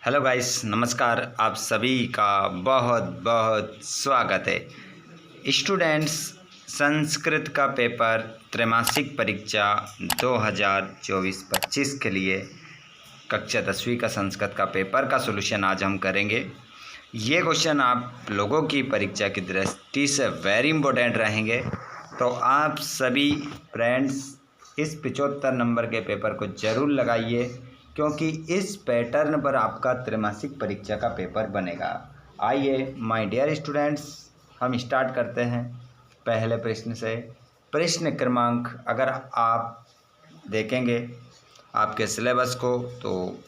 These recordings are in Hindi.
हेलो गाइस, नमस्कार। आप सभी का बहुत बहुत स्वागत है। स्टूडेंट्स, संस्कृत का पेपर त्रैमासिक परीक्षा 2024-25 के लिए कक्षा 10वीं का संस्कृत का पेपर का सॉल्यूशन आज हम करेंगे। ये क्वेश्चन आप लोगों की परीक्षा की दृष्टि से वेरी इंपॉर्टेंट रहेंगे, तो आप सभी फ्रेंड्स इस 75 नंबर के पेपर को ज़रूर लगाइए, क्योंकि इस पैटर्न पर आपका त्रैमासिक परीक्षा का पेपर बनेगा। आइए माय डियर स्टूडेंट्स, हम स्टार्ट करते हैं पहले प्रश्न से। प्रश्न क्रमांक अगर आप देखेंगे आपके सिलेबस को, तो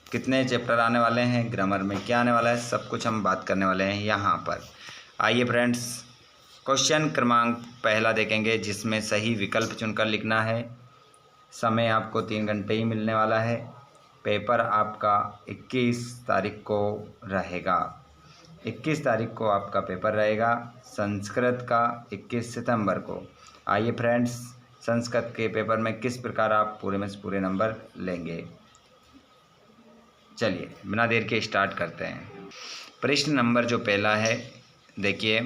कितने चैप्टर आने वाले हैं, ग्रामर में क्या आने वाला है, सब कुछ हम बात करने वाले हैं यहाँ पर। आइए फ्रेंड्स, क्वेश्चन क्रमांक पहला देखेंगे, जिसमें सही विकल्प चुनकर लिखना है। समय आपको 3 घंटे ही मिलने वाला है। पेपर आपका 21 तारीख को रहेगा। 21 तारीख को आपका पेपर रहेगा संस्कृत का, 21 सितंबर को। आइए फ्रेंड्स, संस्कृत के पेपर में किस प्रकार आप पूरे में से पूरे नंबर लेंगे। चलिए बिना देर के स्टार्ट करते हैं। प्रश्न नंबर जो पहला है, देखिए,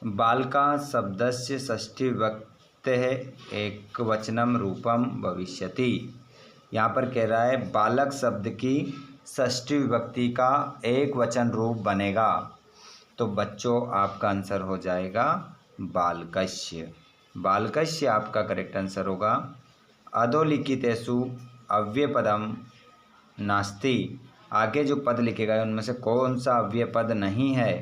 बालका शब्दस्य षष्ठी विभक्तेः एकवचनम रूपम भविष्यति। यहाँ पर कह रहा है बालक शब्द की षष्ठी विभक्ति का एक वचन रूप बनेगा, तो बच्चों आपका आंसर हो जाएगा बालकस्य। बालकस्य आपका करेक्ट आंसर होगा। अधोलिखितेषु अव्ययपदम नास्ति। आगे जो पद लिखेगा उनमें से कौन सा अव्यय पद नहीं है,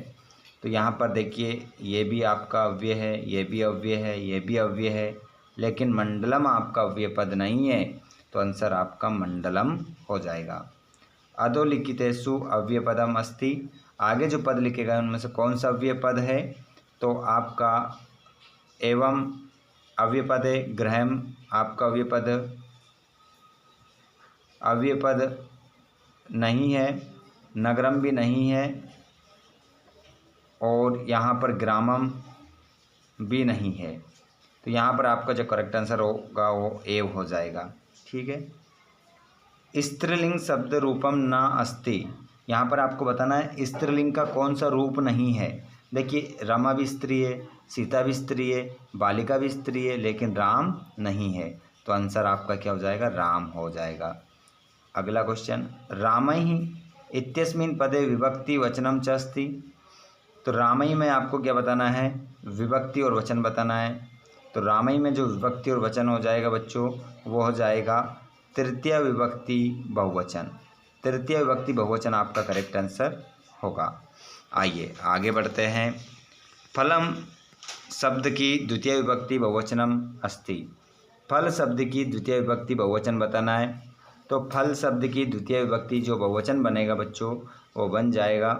तो यहाँ पर देखिए ये भी आपका अव्यय है, ये भी अव्यय है, ये भी अव्यय है, लेकिन मंडलम आपका अव्यय पद नहीं है, तो आंसर आपका मंडलम हो जाएगा। अधोलिखितेषु अव्यय पदम अस्ति। आगे जो पद लिखेगा उनमें से कौन सा अव्यय पद है, तो आपका एवं अव्यय पद है, गृहम आपका अव्यय पद नहीं है, नगरम भी नहीं है, और यहाँ पर ग्रामम भी नहीं है, तो यहाँ पर आपका जो करेक्ट आंसर होगा वो एव हो जाएगा। ठीक है। स्त्रीलिंग शब्द रूपम न अस्ति। यहाँ पर आपको बताना है स्त्रीलिंग का कौन सा रूप नहीं है। देखिए, रमा भी स्त्री है, सीता भी स्त्री है, बालिका भी स्त्री है, लेकिन राम नहीं है, तो आंसर आपका क्या हो जाएगा, राम हो जाएगा। अगला क्वेश्चन, रामैः इत्यस्मिन् पदे विभक्ति वचनम च अस्ति। तो रामई में आपको क्या बताना है, विभक्ति और वचन बताना है। तो रामई में जो विभक्ति और वचन हो जाएगा बच्चों, वो हो जाएगा तृतीय विभक्ति बहुवचन। तृतीय विभक्ति बहुवचन आपका करेक्ट आंसर होगा। आइए आगे बढ़ते हैं। फलम शब्द की द्वितीय विभक्ति बहुवचनम अस्ति। फल शब्द की द्वितीय विभक्ति बहुवचन बताना है। तो फल शब्द की द्वितीय विभक्ति जो बहुवचन बनेगा बच्चों, वो बन जाएगा,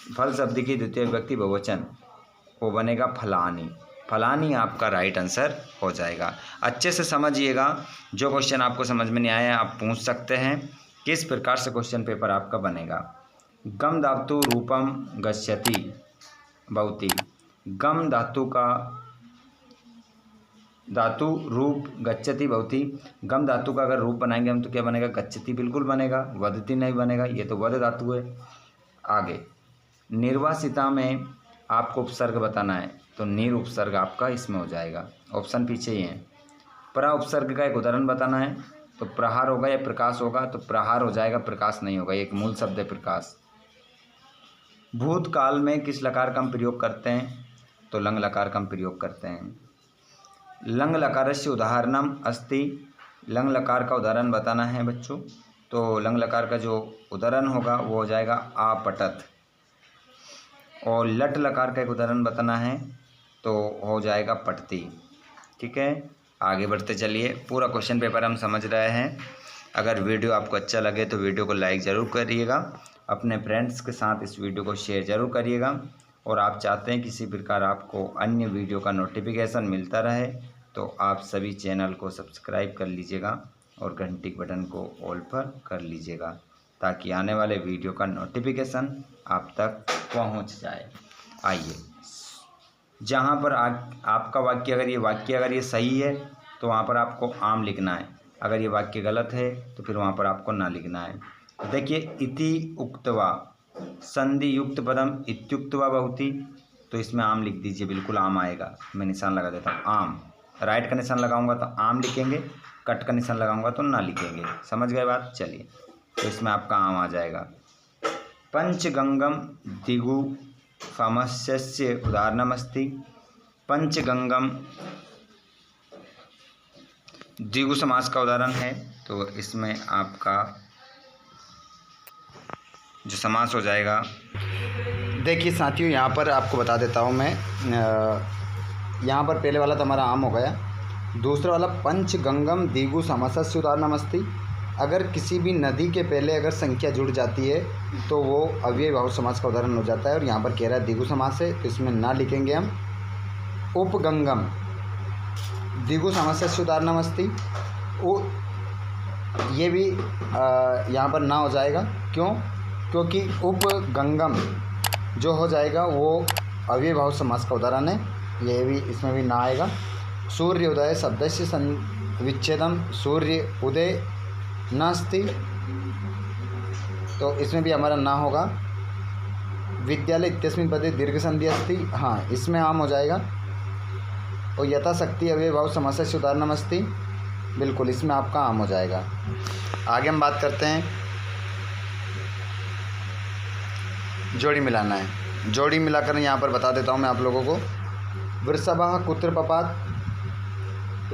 फल शब्द की द्वितीय विभक्ति बहुवचन वो बनेगा फलानी। फलानी आपका राइट आंसर हो जाएगा। अच्छे से समझिएगा, जो क्वेश्चन आपको समझ में नहीं आया आप पूछ सकते हैं। किस प्रकार से क्वेश्चन पेपर आपका बनेगा। गम धातु रूपम गच्छति भवति। गम धातु का धातु रूप गच्छति भवति। गम धातु का अगर रूप बनाएंगे हम तो क्या बनेगा, गच्छति बिल्कुल बनेगा, वदति नहीं बनेगा, ये तो वद धातु है। आगे निर्वासिता में आपको उपसर्ग बताना है, तो निर उपसर्ग आपका इसमें हो जाएगा। ऑप्शन पीछे ही है। प्र उपसर्ग का एक उदाहरण बताना है, तो प्रहार होगा या प्रकाश होगा, तो प्रहार हो जाएगा, प्रकाश नहीं होगा, एक मूल शब्द है प्रकाश। भूतकाल में किस लकार का हम प्रयोग करते हैं, तो लंग लकार का हम प्रयोग करते हैं। लंग लकारस्य उदाहरणम अस्ति। लंग लकार का उदाहरण बताना है बच्चों, तो लंग लकार का जो उदाहरण होगा वो हो जाएगा आपटत। और लट लकार का एक उदाहरण बताना है, तो हो जाएगा पटती। ठीक है, आगे बढ़ते चलिए। पूरा क्वेश्चन पेपर हम समझ रहे हैं। अगर वीडियो आपको अच्छा लगे तो वीडियो को लाइक ज़रूर करिएगा, अपने फ्रेंड्स के साथ इस वीडियो को शेयर ज़रूर करिएगा, और आप चाहते हैं किसी प्रकार आपको अन्य वीडियो का नोटिफिकेशन मिलता रहे, तो आप सभी चैनल को सब्सक्राइब कर लीजिएगा और घंटी के बटन को ऑल पर कर लीजिएगा, ताकि आने वाले वीडियो का नोटिफिकेशन आप तक पहुंच जाए। आइए, जहां पर आपका वाक्य अगर ये सही है, तो वहां पर आपको आम लिखना है। अगर ये वाक्य गलत है तो फिर वहाँ पर आपको ना लिखना है। तो देखिए, इति उक्तवा संधि युक्त पदम इत्युक्तवा बहुति, तो इसमें आम लिख दीजिए, बिल्कुल आम आएगा। मैं निशान लगा देता हूँ, आम। राइट का निशान लगाऊंगा तो आम लिखेंगे, कट का निशान लगाऊंगा तो ना लिखेंगे। समझ गए बात? चलिए, तो इसमें आपका आम आ जाएगा। पंचगंगम दिगु समस्यस्य उदाहरणमस्ति। पंचगंगम द्विगु समास का उदाहरण है, तो इसमें आपका जो समास हो जाएगा, देखिए साथियों, यहाँ पर आपको बता देता हूँ मैं। यहाँ पर पहले वाला तो हमारा आम हो गया, दूसरा वाला पंचगंगम दिगु समासस्य उदाहरणमस्ति। अगर किसी भी नदी के पहले अगर संख्या जुड़ जाती है तो वो अव्ययी भाव समास का उदाहरण हो जाता है, और यहाँ पर कह रहा है दिगु समास है, तो इसमें ना लिखेंगे हम। उपगंगम दिगु समासस्य उदाहरणमस्ति, ये भी यहाँ पर ना हो जाएगा। क्यों? क्योंकि उपगंगम जो हो जाएगा वो अव्ययी भाव समास का उदाहरण है, ये भी इसमें भी ना आएगा। सूर्य उदय शब्दस्य विच्छेदम सूर्य उदय नास्ति, तो इसमें भी हमारा ना होगा। विद्यालय इत्यस्मिन् पदे दीर्घ संधि अस्ति, हाँ इसमें आम हो जाएगा। और यथाशक्ति अव्ययी भाव समासस्य उदाहरणमस्ति, बिल्कुल इसमें आपका आम हो जाएगा। आगे हम बात करते हैं, जोड़ी मिलाना है। जोड़ी मिलाकर यहाँ पर बता देता हूँ मैं आप लोगों को। वृषभः कुत्र पपात,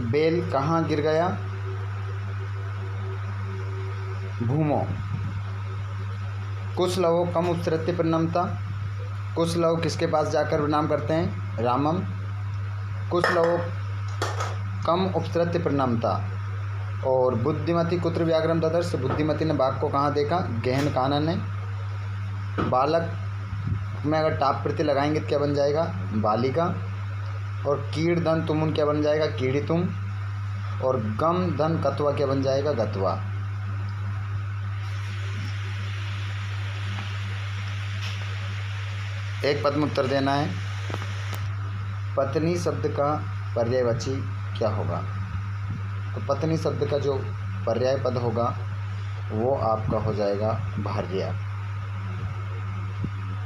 बेल कहाँ गिर गया। भूमो कुशलवो कम उपसृत्य परिणमता, कुशलव किसके पास जाकर प्रणाम करते हैं? रामम। कुशलवो कम उपसृत्य परिणमता। और बुद्धिमती कुत्र व्याघ्रम ददर्श, बुद्धिमती ने बाघ को कहाँ देखा? गहन कानन ने। बालक में अगर टाप प्रति लगाएंगे तो क्या बन जाएगा? बालिका। और कीड़ धन तुमुन क्या बन जाएगा? कीड़ी तुम। और गम धन कत्वा क्या बन जाएगा? गत्वा। एक पद में उत्तर देना है। पत्नी शब्द का पर्यायवाची क्या होगा? तो पत्नी शब्द का जो पर्याय पद होगा वो आपका हो जाएगा भार्या।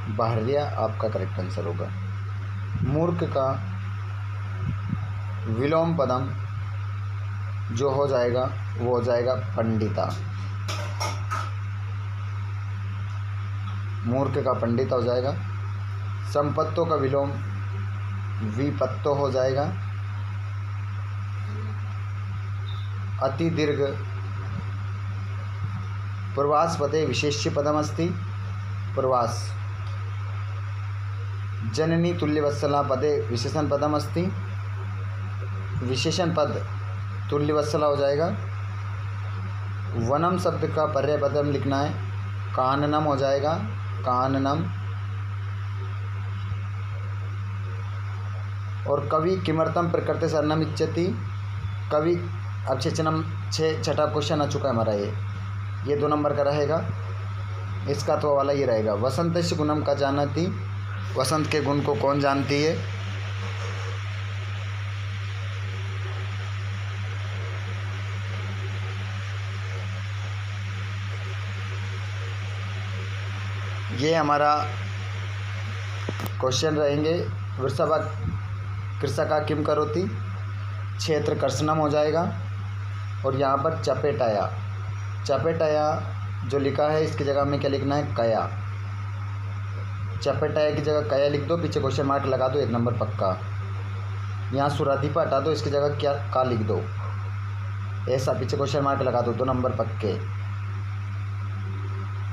भार्या आपका करेक्ट आंसर होगा। मूर्ख का विलोम पदम जो हो जाएगा वो हो जाएगा पंडिता। मूर्ख का पंडिता हो जाएगा। संपत्तों का विलोम विपत्तो हो जाएगा। अति दीर्घ प्रवास पदे विशेष्य पदमस्ति, प्रवास। जननी तुल्यवत्सला पदे विशेषण पदमस्ति, विशेषण पद तुल्यवत्सला हो जाएगा। वनम शब्द का पर्याय पदम लिखना है, काननम हो जाएगा, काननम। और कवि किमर्थम प्रकृति शरणम इच्छति, कवि। अब छठा क्वेश्चन आ चुका है हमारा, ये 2 नंबर का रहेगा, इसका तो वाला ये रहेगा। वसंतस्य गुणम का जानती, वसंत के गुण को कौन जानती है? ये हमारा क्वेश्चन रहेंगे। वृषभा कृषका किम करोति, क्षेत्र कर्षणम हो जाएगा। और यहाँ पर चपेटाया, चपेटाया जो लिखा है इसकी जगह में क्या लिखना है? कया। चपेटाया की जगह कया लिख दो, पीछे क्वेश्चन मार्क लगा दो, 1 नंबर पक्का। यहाँ सुरादीपा हटा दो, इसकी जगह क्या का लिख दो, ऐसा पीछे क्वेश्चन मार्क लगा दो, 2 नंबर पक्के।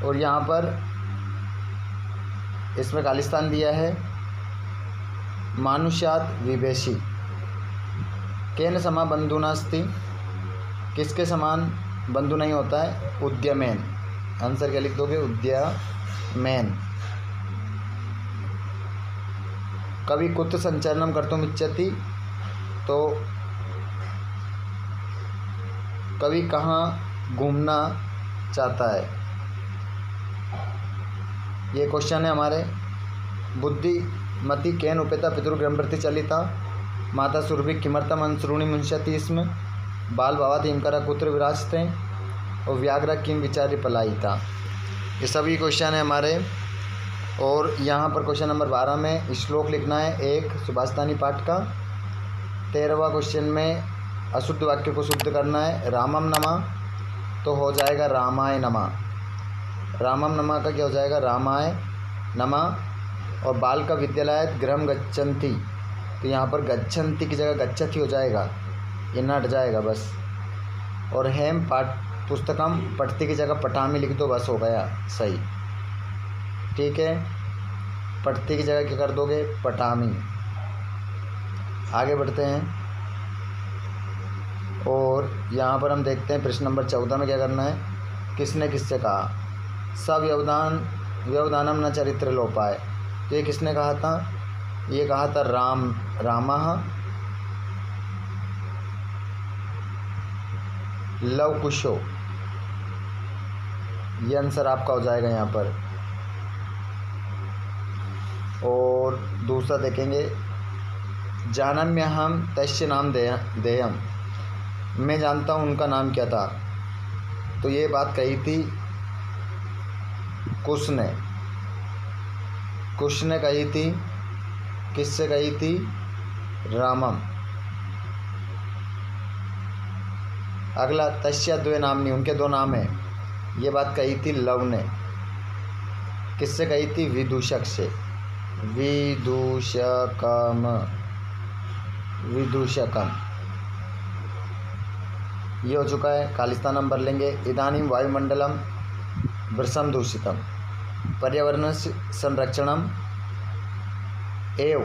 और यहाँ पर इसमें खालिस्तान दिया है। मानुष्यात विवेशी केन समा बंधु नास्ति, किसके समान बंधु नहीं होता है? उद्यमेन। आंसर क्या लिख दोगे? उद्यमेन। कवि कुत्र संचरणम कर्तुम इच्छति, तो कवि कहाँ घूमना चाहता है? ये क्वेश्चन है हमारे। बुद्धिमती केन उपेता पितृगृहं प्रति चलिता, माता सुरभि किमर्थम अंशरूणि मुंशति, इसमें बाल भवति हिमकर कुत्र विराजते और व्याघ्र किम विचारी पलायिता। ये सभी क्वेश्चन है हमारे। और यहाँ पर क्वेश्चन नंबर 12 में श्लोक लिखना है एक सुभाषितानी पाठ का। 13वां क्वेश्चन में अशुद्ध वाक्य को शुद्ध करना है। रामम नमः तो हो जाएगा रामाय नमः। रामम नमः का क्या हो जाएगा? रामाय नमः। और बाल का विद्यालय गृहम गच्छन्ति तो यहाँ पर गच्छन्ति की जगह गच्छति हो जाएगा, ये न हट जाएगा बस। और हेम पाठ पुस्तकम पढ़ती की जगह पठामी लिख दो, बस हो गया सही। ठीक है, पढ़ती की जगह क्या कर दोगे? पठामी। आगे बढ़ते हैं और यहाँ पर हम देखते हैं प्रश्न नंबर 14 में क्या करना है। किसने किससे कहा? व्यवधानम न चरित्र लोपाय। तो ये किसने कहा था? ये कहा था रामः लवकुशो। ये आंसर आपका हो जाएगा यहाँ पर। और दूसरा देखेंगे, जानम्य हम तस्य नाम देयम। मैं जानता हूँ उनका नाम क्या था। तो ये बात कही थी कुश ने कही थी। किससे कही थी? रामम। अगला तस्य द्वे नामनी, उनके दो नाम हैं। ये बात कही थी लव ने। किससे कही थी? विदूषक से। विदूषकम ये हो चुका है। खालिस्तान नंबर लेंगे। इदानीं वायुमंडलम वृषम दूषितम पर्यावरण संरक्षणम एव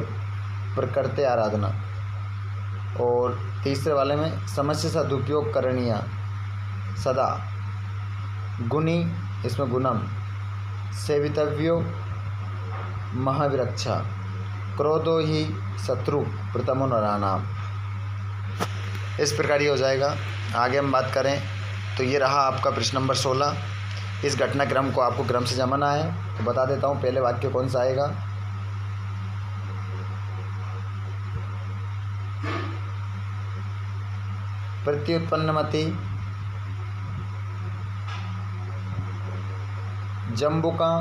प्रकृति आराधना। और तीसरे वाले में समस्या सदुपयोग करणीय सदा गुणी, इसमें गुणम सेवितव्यो महाविरक्षा क्रोधो ही शत्रु प्रथमो नराणाम। इस प्रकार ये हो जाएगा। आगे हम बात करें तो ये रहा आपका प्रश्न नंबर 16। इस घटनाक्रम को आपको क्रम से जमाना है। तो बता देता हूँ पहले वाक्य कौन सा आएगा। प्रत्युत्पन्नमति जम्बुका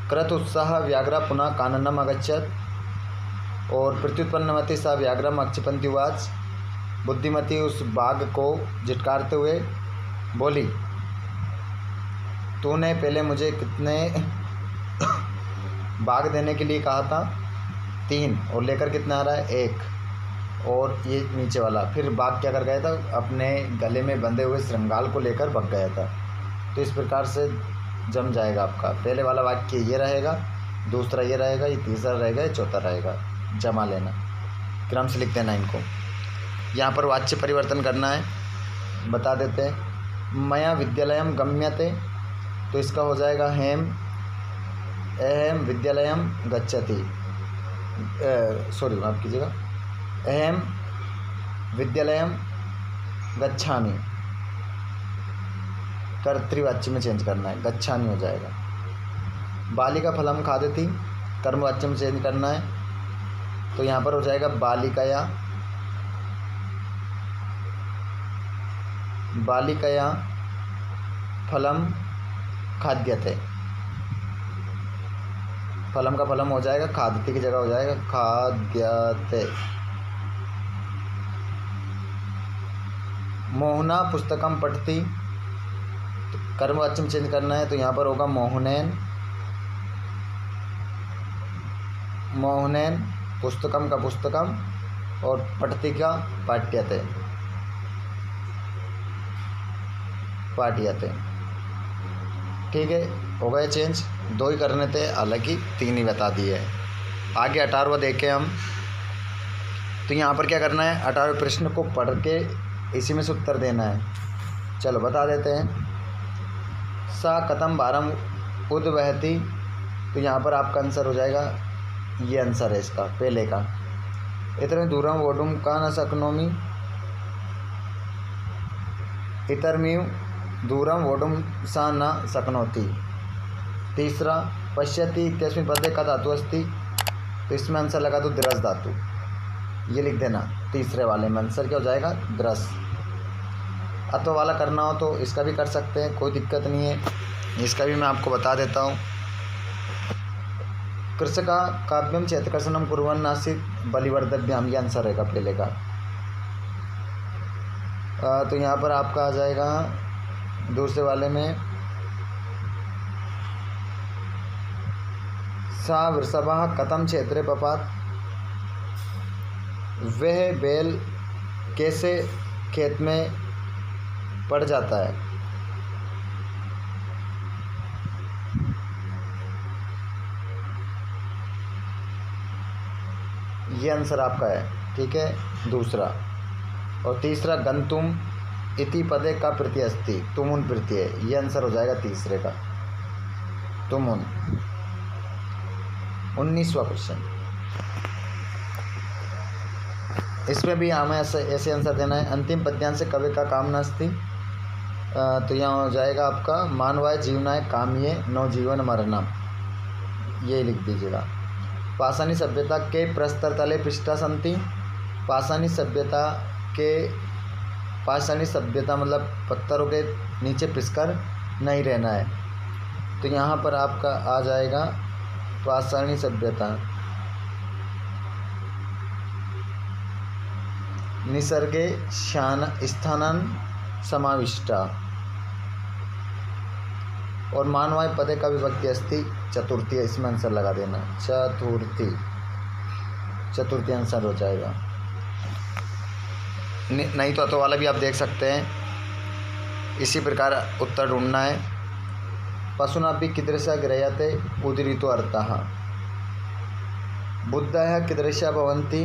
कृत उत्साह व्याघ्र पुनः काननम अगच्छत। और प्रत्युत्पन्नमति सा व्याघ्रम अक्षिपंति उवाच। बुद्धिमती उस बाघ को झिटकारते हुए बोली, तूने पहले मुझे कितने बाघ देने के लिए कहा था? 3। और लेकर कितना आ रहा है? 1। और ये नीचे वाला फिर बाघ क्या कर गया था? अपने गले में बंधे हुए श्रृंगाल को लेकर भाग गया था। तो इस प्रकार से जम जाएगा आपका। पहले वाला वाक्य ये रहेगा, दूसरा ये रहेगा, ये तीसरा रहेगा, ये चौथा रहेगा। जमा लेना, क्रम से लिख देना इनको। यहाँ पर वाच्य परिवर्तन करना है, बता देते हैं। मया विद्यालयम गम्यते तो इसका हो जाएगा हेम अहम विद्यालयम गच्छति। सॉरी माफ़ कीजिएगा, अहम विद्यालयम गच्छामि। कर्तृवाच्य में चेंज करना है, गच्छामि हो जाएगा। बालिका फलम खादति, कर्मवाच्य में चेंज करना है। तो यहाँ पर हो जाएगा बालिकया फलम खाद्यते। फलम का फलम हो जाएगा, खाद्यते की जगह हो जाएगा खाद्यते। मोहना पुस्तकम पठती, तो कर्मवाच्य में चेंज करना है। तो यहाँ पर होगा मोहनैन पुस्तकम का पुस्तकम और पठती का पाठ्यते। ठीक है, हो गए चेंज। 2 ही करने थे, हालांकि 3 ही बता दिए। आगे 18वां देखें हम। तो यहाँ पर क्या करना है? 18वें प्रश्न को पढ़ के इसी में से उत्तर देना है। चलो बता देते हैं। सा कथम भारम उद्वहति, तो यहाँ पर आपका आंसर हो जाएगा, ये आंसर है इसका पहले का। इतने दूरम वोडुम का न शक्नोमी, इतरमीव दूरम वोडुम सा न शक्नोति। तीसरा पश्यति इत्यस्मिन् पदे का धातु अस्ति, तो इसमें आंसर लगा दो दृस धातु, ये लिख देना। तीसरे वाले में आंसर क्या हो जाएगा? दृस। अतो वाला करना हो तो इसका भी कर सकते हैं, कोई दिक्कत नहीं है। इसका भी मैं आपको बता देता हूँ। कृषका काव्यम चैतकर्षणम कुर्वन् आसीत् बलिवर्धव्याम, ये आंसर रहेगा पहले का। तो यहाँ पर आपका आ जाएगा दूसरे वाले में, सा वृषभः कथम क्षेत्रे पपात, वह बैल कैसे खेत में पड़ जाता है। ये आंसर आपका है, ठीक है, दूसरा। और तीसरा गंतुम इति पदे का प्रत्यय अस्ति, तुमुन प्रत्यय, ये आंसर हो जाएगा तीसरे का, तुमुन। 19वां क्वेश्चन, इसमें भी हमें ऐसे आंसर देना है। अंतिम पद्यांश से कवि का काम नास्ति, तो यहाँ हो जाएगा आपका मानवाय जीवनाय काम्ये नौ जीवन मरणम, ये लिख दीजिएगा। पाषाणी सभ्यता के प्रस्तर तले पृष्ठा संति, पाषाणी सभ्यता मतलब पत्थरों के नीचे पिसकर नहीं रहना है। तो यहाँ पर आपका आ जाएगा पाषाणी सभ्यता निसर्गे स्थानन समाविष्टा, और मानवाय पदे का विभक्ति अस्ति चतुर्थी, इसमें आंसर लगा देना, चतुर्थी आंसर हो जाएगा। नहीं तो अतो वाला भी आप देख सकते हैं। इसी प्रकार उत्तर ढूंढना है। पशुनापि कीदृशा गृह्यते उदीरितो अर्थः, बुद्धयः कीदृशा भवन्ति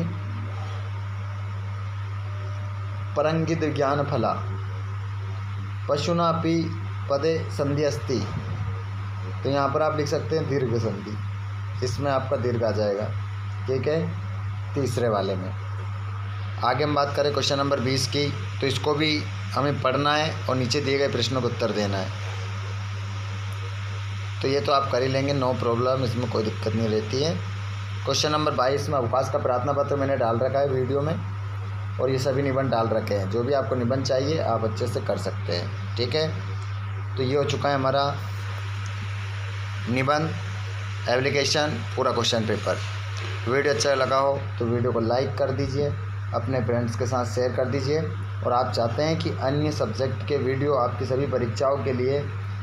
परंगित ज्ञानफला, पशुनापि पदे संधि अस्ति, तो यहाँ पर आप लिख सकते हैं दीर्घ संधि, इसमें आपका दीर्घ आ जाएगा, ठीक है, तीसरे वाले में। आगे हम बात करें क्वेश्चन नंबर 20 की, तो इसको भी हमें पढ़ना है और नीचे दिए गए प्रश्नों को उत्तर देना है। तो ये तो आप कर ही लेंगे, नो प्रॉब्लम, इसमें कोई दिक्कत नहीं रहती है। क्वेश्चन नंबर 22 में अवकाश का प्रार्थना पत्र मैंने डाल रखा है वीडियो में, और ये सभी निबंध डाल रखे हैं। जो भी आपको निबंध चाहिए आप अच्छे से कर सकते हैं, ठीक है। तो ये हो चुका है हमारा निबंध एप्लीकेशन पूरा क्वेश्चन पेपर। वीडियो अच्छा लगा हो तो वीडियो को लाइक कर दीजिए, अपने फ्रेंड्स के साथ शेयर कर दीजिए। और आप चाहते हैं कि अन्य सब्जेक्ट के वीडियो आपकी सभी परीक्षाओं के लिए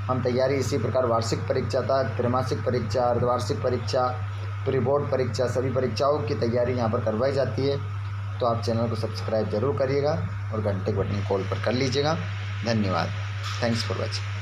हम तैयारी इसी प्रकार वार्षिक परीक्षा तक, त्रैमासिक परीक्षा, अर्धवार्षिक परीक्षा, प्री बोर्ड परीक्षा, सभी परीक्षाओं की तैयारी यहाँ पर करवाई जाती है। तो आप चैनल को सब्सक्राइब जरूर करिएगा और घंटे के बटन कॉल पर कर लीजिएगा। धन्यवाद, थैंक्स फॉर वॉचिंग।